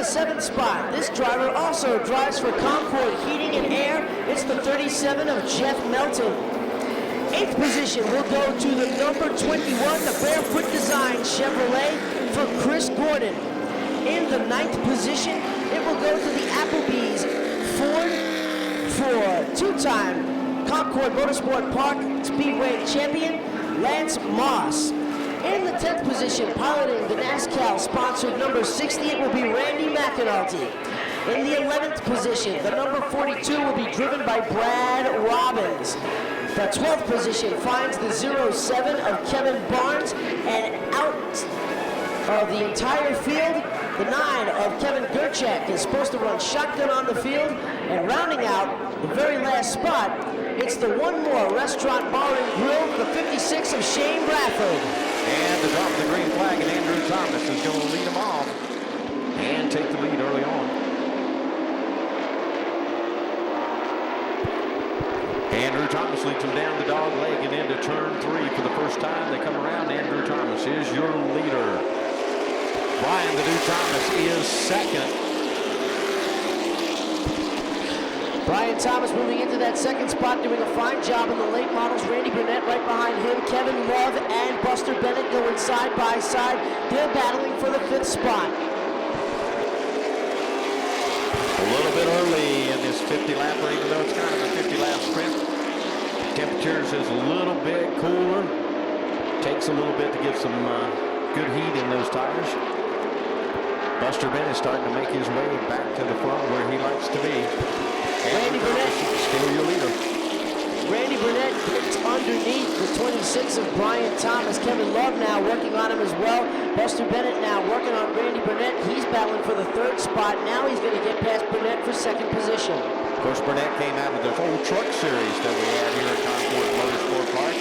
the 7th spot, this driver also drives for Concord Heating and Air. It's the 37 of Jeff Melton. 8th position will go to the number 21, the Barefoot Design Chevrolet for Chris Gordon. In the 9th position, it will go to the Applebee's Ford for two-time Concord Motorsport Park Speedway champion, Lance Moss. In the 10th position, piloting the NASCAR-sponsored number 60, it will be Randy McAnulty. In the 11th position, the number 42 will be driven by Brad Robbins. The 12th position finds the 07 of Kevin Barnes, and out of the entire field, the 9 of Kevin Gerchak is supposed to run shotgun on the field, and rounding out the very last spot, it's the One More Restaurant Bar and Grill, the 56 of Shane Bradford. And to drop the green flag, and Andrew Thomas is going to lead them off and take the lead early on. Andrew Thomas leads them down the dog leg and into turn 3 for the first time. They come around. Andrew Thomas is your leader. Brian the Dude Thomas is second. Brian Thomas moving into that second spot, doing a fine job in the late models. Randy Burnett right behind him. Kevin Love and Buster Bennett going side by side. They're battling for the 5th spot. A little bit early in this 50 lapper, even though it's kind of a 50 lap sprint. Temperatures is a little bit cooler. Takes a little bit to get some good heat in those tires. Buster Bennett starting to make his way back to the front where he likes to be. Randy Burnett, still your leader. Randy Burnett gets underneath the 26 of Brian Thomas. Kevin Love now working on him as well. Buster Bennett now working on Randy Burnett. He's battling for the 3rd spot. Now he's going to get past Burnett for 2nd position. Of course, Burnett came out of the old truck series that we had here at Concord Motorsport Park.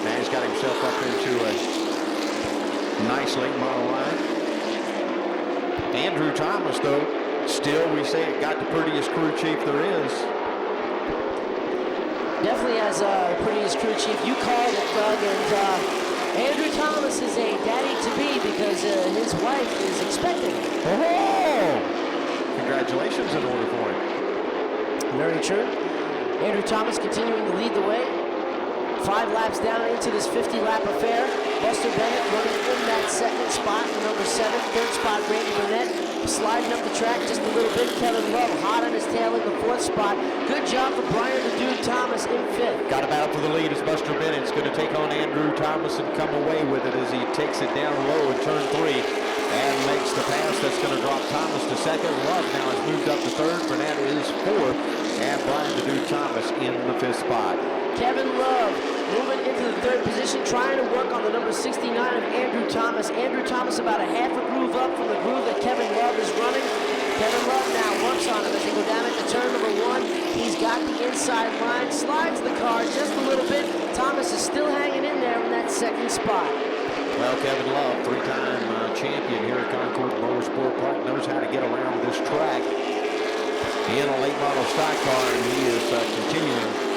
Now he's got himself up into a nice late model line. Andrew Thomas, though, still, we say it got the prettiest crew chief there is. Definitely has the prettiest crew chief. You called it, Doug, and Andrew Thomas is a daddy-to-be because his wife is expecting. Oh! Congratulations in order for him. Very true. Andrew Thomas continuing to lead the way. 5 laps down into this 50-lap affair. Buster Bennett running in that 2nd spot, number 7. 3rd spot, Randy Burnett sliding up the track just a little bit. Kevin Love hot on his tail in the 4th spot. Good job for Brian the Dude Thomas in 5th. Got to battle for the lead as Buster Bennett's going to take on Andrew Thomas and come away with it as he takes it down low in turn 3 and makes the pass. That's going to drop Thomas to 2nd. Love now has moved up to 3rd. Burnett is 4th. And Brian the Dude Thomas in the 5th spot. Kevin Love moving into the 3rd position, trying to work on the number 69 of Andrew Thomas. Andrew Thomas about a half a groove up from the groove that Kevin Love is running. Kevin Love now works on him as they go down into turn number 1. He's got the inside line, slides the car just a little bit. Thomas is still hanging in there in that 2nd spot. Well, Kevin Love, 3-time champion here at Concord Motorsport Park, knows how to get around this track in a late model stock car, and he is continuing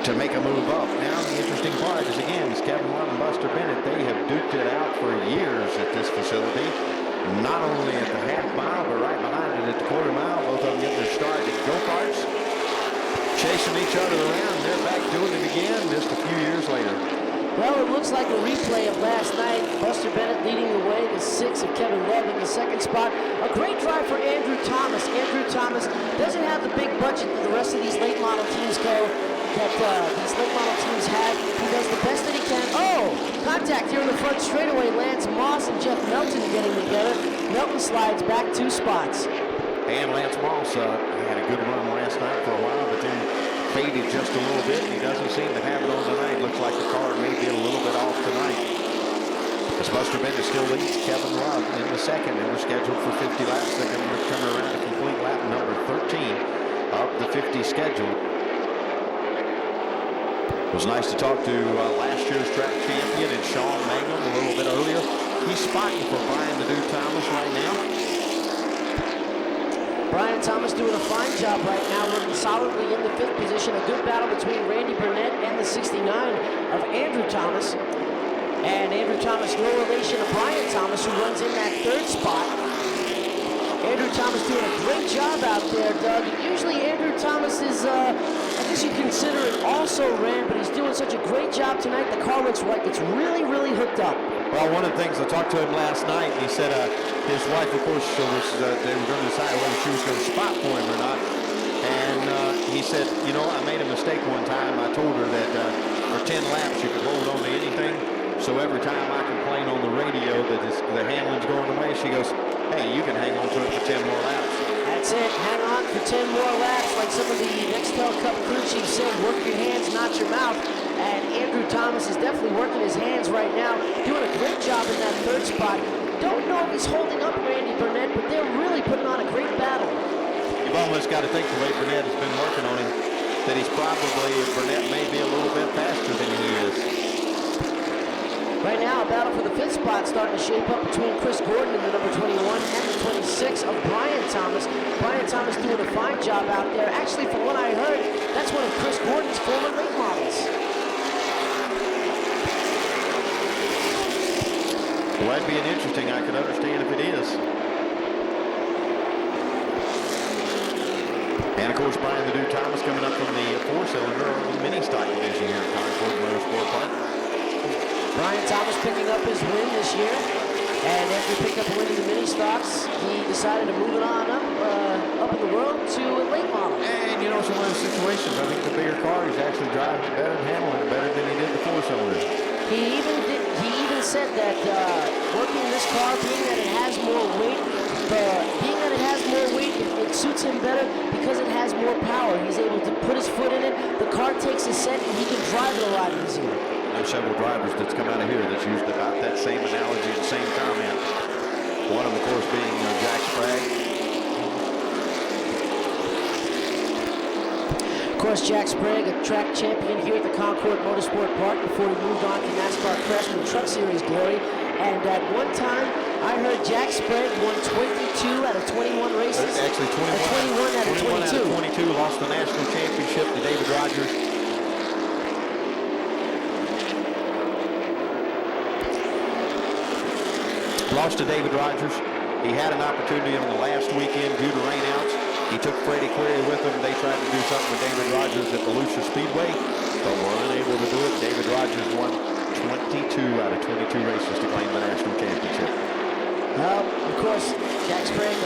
to make a move up. Now, the interesting part is, again, is Kevin Love and Buster Bennett. They have duked it out for years at this facility. Not only at the half mile, but right behind it at the quarter mile. Both of them getting their start at go-karts, chasing each other around. They're back doing it again just a few years later. Well, it looks like a replay of last night. Buster Bennett leading the way, the 6 of Kevin Love in the 2nd spot. A great drive for Andrew Thomas. Andrew Thomas doesn't have the big budget that the rest of these late model teams these late model teams have. He does the best that he can. Oh, contact here in the front straightaway. Lance Moss and Jeff Melton getting together. Melton slides back 2 spots. And Lance Moss had a good run last night for a while, but then faded just a little bit. He doesn't seem to have it on tonight. Looks like the car may get a little bit off tonight. As Buster Bennett still leads Kevin Love in the 2nd. They were scheduled for 50 laps. They're going to come around to complete lap number 13 of the 50 schedule. It was nice to talk to last year's track champion and Sean Mangum a little bit earlier. He's spotting for Brian the Dude Thomas right now. Brian Thomas doing a fine job right now, running solidly in the 5th position. A good battle between Randy Burnett and the 69 of Andrew Thomas. And Andrew Thomas, no relation to Brian Thomas, who runs in that third spot. Andrew Thomas doing a great job out there, Doug. Usually Andrew Thomas is, I guess you consider it also ran, but he's doing such a great job tonight. The car looks like it's really, really hooked up. Well, one of the things I talked to him last night, he said his wife, of course, they were going to decide whether she was going to spot for him or not. And he said, you know, I made a mistake one time. I told her that for 10 laps you could hold on to anything. So every time I complain on the radio that the handling's going away, she goes, hey, you can hang on to it for 10 more laps. That's it. Hang on for 10 more laps. Like some of the Nextel Cup crew chiefs said, work your hands, not your mouth. And Andrew Thomas is definitely working his hands right now, doing a great job in that third spot. Don't know if he's holding up Randy Burnett, but they're really putting on a great battle. You've almost got to think the way Burnett has been working on him, that Burnett may be a little bit faster than he is. Right now, a battle for the fifth spot starting to shape up between Chris Gordon in the number 21 and the 26 of Brian Thomas. Brian Thomas doing a fine job out there. Actually, from what I heard, that's one of Chris Gordon's former late models. Well, that'd be an interesting. I could understand if it is. And, of course, Brian the Dude Thomas coming up from the four-cylinder of the mini-stock division here at Concord Motorsport Park. Brian Thomas picking up his win this year. And after he picked up a win in the mini-stocks, he decided to move it on up in the world to a late model. And, you know, it's one of those situations. I think the bigger car, he's actually driving it better and handling it better than he did the four-cylinder. He even said that working in this car, being that it has more weight, it suits him better because it has more power. He's able to put his foot in it, the car takes a set, and he can drive it a lot easier. There's several drivers that's come out of here that's used about that same analogy and same comment. One of them, of course, being Jack Sprague. Of course, Jack Sprague, a track champion here at the Concord Motorsport Park before he moved on to NASCAR Craftsman Truck Series glory. And at one time, I heard Jack Sprague won 22 out of 21 races. Actually, 21 out of 22. Lost the national championship to David Rogers. Lost to David Rogers. He had an opportunity on the last weekend due to rainouts. He took Freddie Query with him. They tried to do something with David Rogers at Volusia Speedway, but were unable to do it. David Rogers won 22 out of 22 races to claim the national championship. Well, of course, Jack Sprague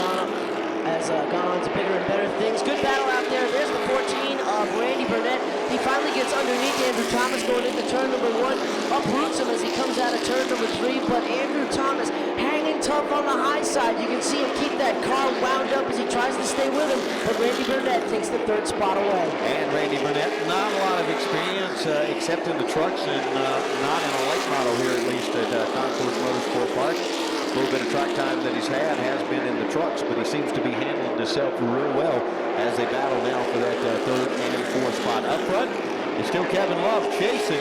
has gone on to bigger and better things. Good battle out there. There's the 14 of Randy Burnett. He finally gets underneath Andrew Thomas going into turn number 1. Uproots him as he comes out of turn number 3. But Andrew Thomas hanging tough on the high side. You can see him keep that car wound up as he tries to stay with him. But Randy Burnett takes the third spot away. And Randy Burnett, not a lot of experience except in the trucks and not in a late model here, at least at Concord Motorsport Park. A little bit of track time that he's had has been in the trucks, but he seems to be handling himself real well as they battle now for that third and fourth spot. Up front, it's still Kevin Love chasing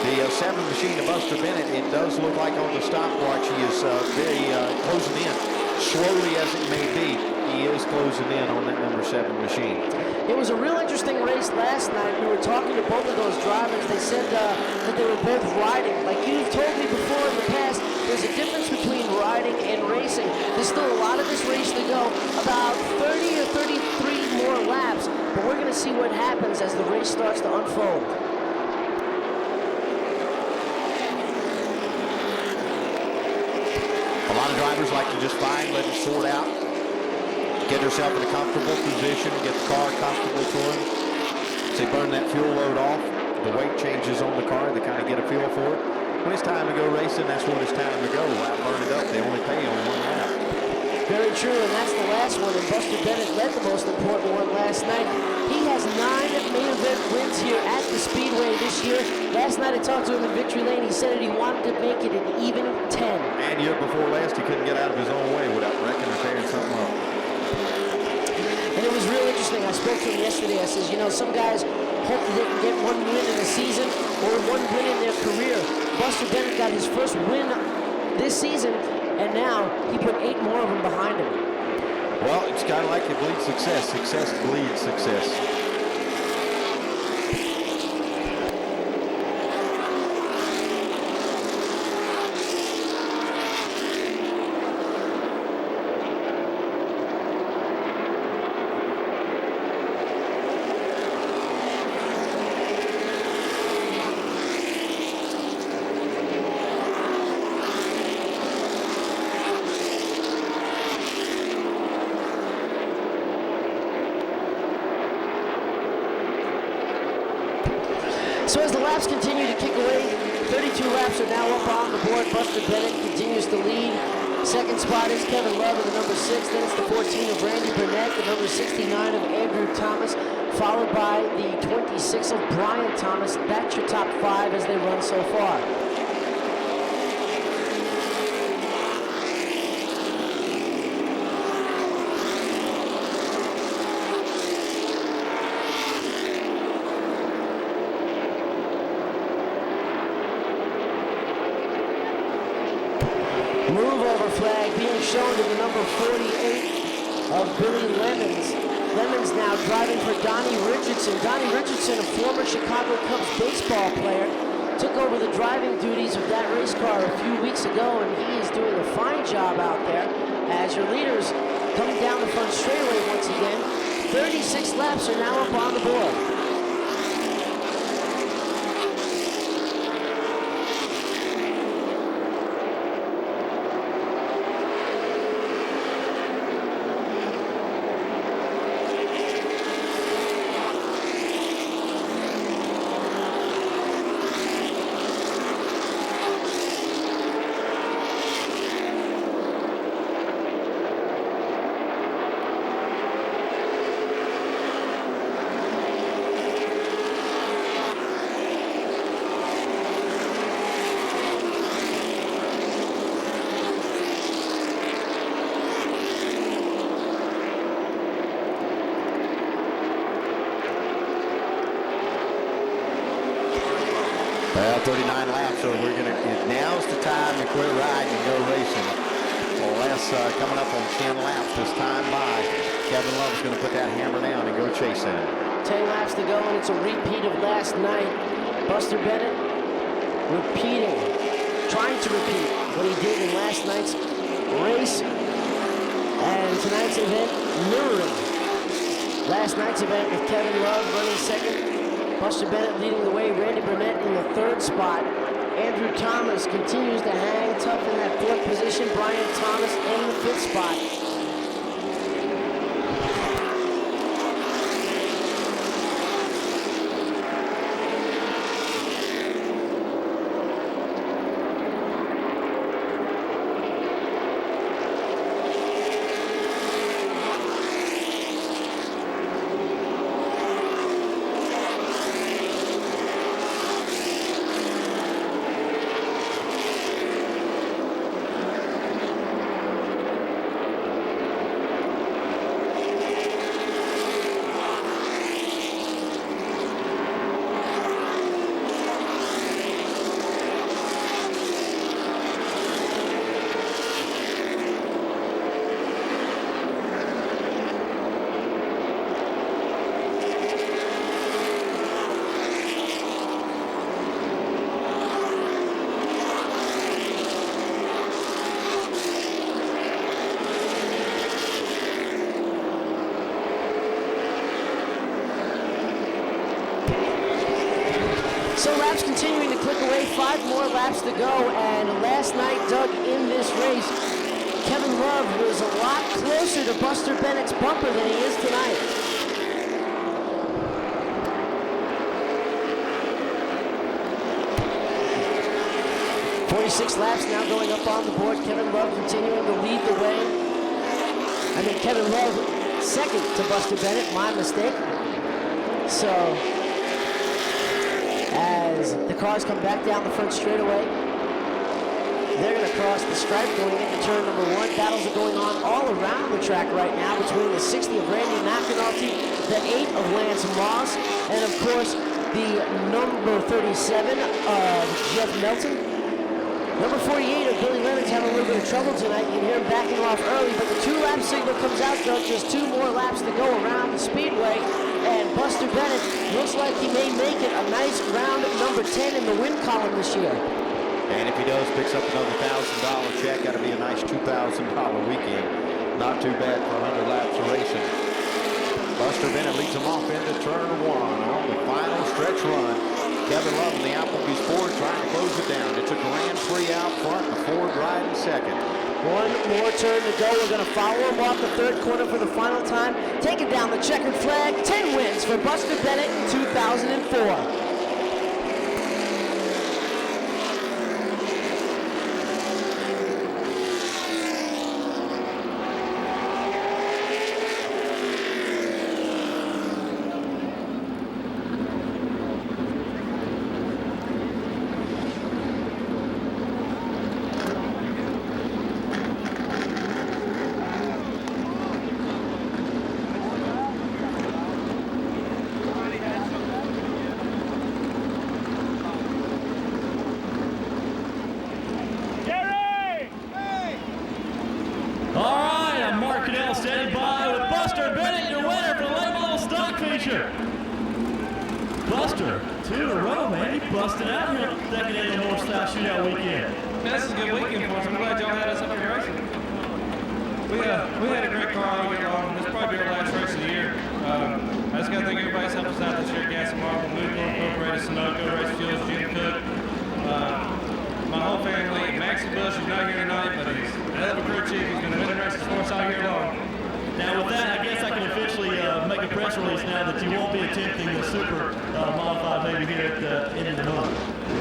the 7 machine of Buster Bennett. It does look like on the stopwatch he is very closing in. Slowly as it may be, he is closing in on that number 7 machine. It was a real interesting race last night. We were talking to both of those drivers. They said that they were both riding. Like you've told me before in the past, there's a difference between riding and racing. There's still a lot of this race to go, about 30 or 33 more laps, but we're going to see what happens as the race starts to unfold. A lot of drivers like to just find, let it sort out, get herself in a comfortable position, get the car comfortable to them. As they burn that fuel load off, the weight changes on the car, they kind of get a feel for it. When it's time to go racing, that's when it's time to go. Why burn it up? They only pay on one lap. Very true, and that's the last one. And Buster Bennett led the most important one last night. He has 9 main event wins here at the Speedway this year. Last night I talked to him in Victory Lane. He said that he wanted to make it an even 10. And year before last, he couldn't get out of his own way without wrecking or tearing something up. And it was real interesting. I spoke to him yesterday. I says, you know, some guys hope that they can get 1 win in a season or 1 win in their career. Buster Bennett got his first win this season, and now he put 8 more of them behind him. Well, it's kind of like it bleeds success. Success bleeds success. So as the laps continue to kick away, 32 laps are now up on the board. Buster Bennett continues to lead. Second spot is Kevin Love in the number 6. Then it's the 14 of Randy Burnett, the number 69 of Andrew Thomas, followed by the 26 of Brian Thomas. That's your top 5 as they run so far. Move over flag being shown to the number 48 of Billy Lemons. Lemons now driving for Donnie Richardson. Donnie Richardson, a former Chicago Cubs baseball player, took over the driving duties of that race car a few weeks ago, and he is doing a fine job out there as your leaders coming down the front straightaway once again. 36 laps are now up on the board. Well, 39 laps, so now's the time to quit riding and go racing. Well, Les coming up on 10 laps this time by. Kevin Love's going to put that hammer down and go chasing it. 10 laps to go, and it's a repeat of last night. Buster Bennett trying to repeat what he did in last night's race. And tonight's event mirroring last night's event with Kevin Love running second. Buster Bennett leading the way, Randy Burnett in the 3rd spot. Andrew Thomas continues to hang tough in that 4th position. Brian Thomas in the 5th spot. So laps continuing to click away, 5 more laps to go, and last night, Doug, in this race, Kevin Love was a lot closer to Buster Bennett's bumper than he is tonight. "46 laps now going up on the board. Kevin Love continuing to lead the way. Kevin Love second to Buster Bennett, my mistake. So, as the cars come back down the front straightaway, they're going to cross the stripe going into turn number 1. Battles are going on all around the track right now between the 60 of Randy McAnulty, the 8 of Lance Moss, and of course the number 37 of Jeff Melton. Number 48 of Billy Lemons having a little bit of trouble tonight. You can hear him backing off early, but the 2-lap signal comes out, though. Just 2 more laps to go around the speedway, and Buster Bennett looks like he may make it a nice round number 10 in the win column this year. And if he does, picks up another $1,000 check. That'll be a nice $2,000 weekend. Not too bad for 100 laps of racing. Buster Bennett leads him off into turn 1 on the final stretch run. Kevin Love in the Applebee's Ford trying to close it down. It's a Grand Prix out front, the Ford riding second. 1 more turn to go. We're going to follow him off the 3rd corner for the final time. Taking down the checkered flag. 10 wins for Buster Bennett in 2004. Classic feature. Buster, 2 in a row, man. He busted out here at the second annual North-South Shootout weekend. This is a good weekend for us. I'm glad y'all had us up here racing. We had a great car all year long. This will probably be our last race of the year. I just got to thank everybody's helped us out this year. Gas and Marble, Newton, Incorporated, Sunoco, Race Fuels, Jim Cook. My whole family. Maxie Bush is not here tonight, but he's a hell of a crew chief. He's been winning races for us all year long. Now with that, I guess I can officially make a press release now that you won't be attempting the super modified maybe here at the end of the month.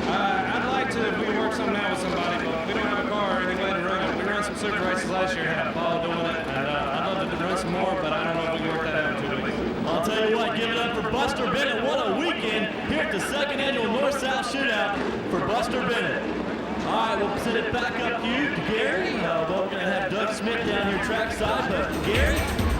I'd like to if we could work something out with somebody, but we don't have a car or any way to run it. We ran some super races last year, had a ball doing it, and I'd love to run some more, but I don't know if we can work that out in 2 weeks. I'll tell you what, give it up for Buster Bennett. What a weekend here at the second annual North-South Shootout for Buster Bennett. All right, we'll send it back up to you, to Gary. We're going to have Doug Smith down here trackside, but Gary,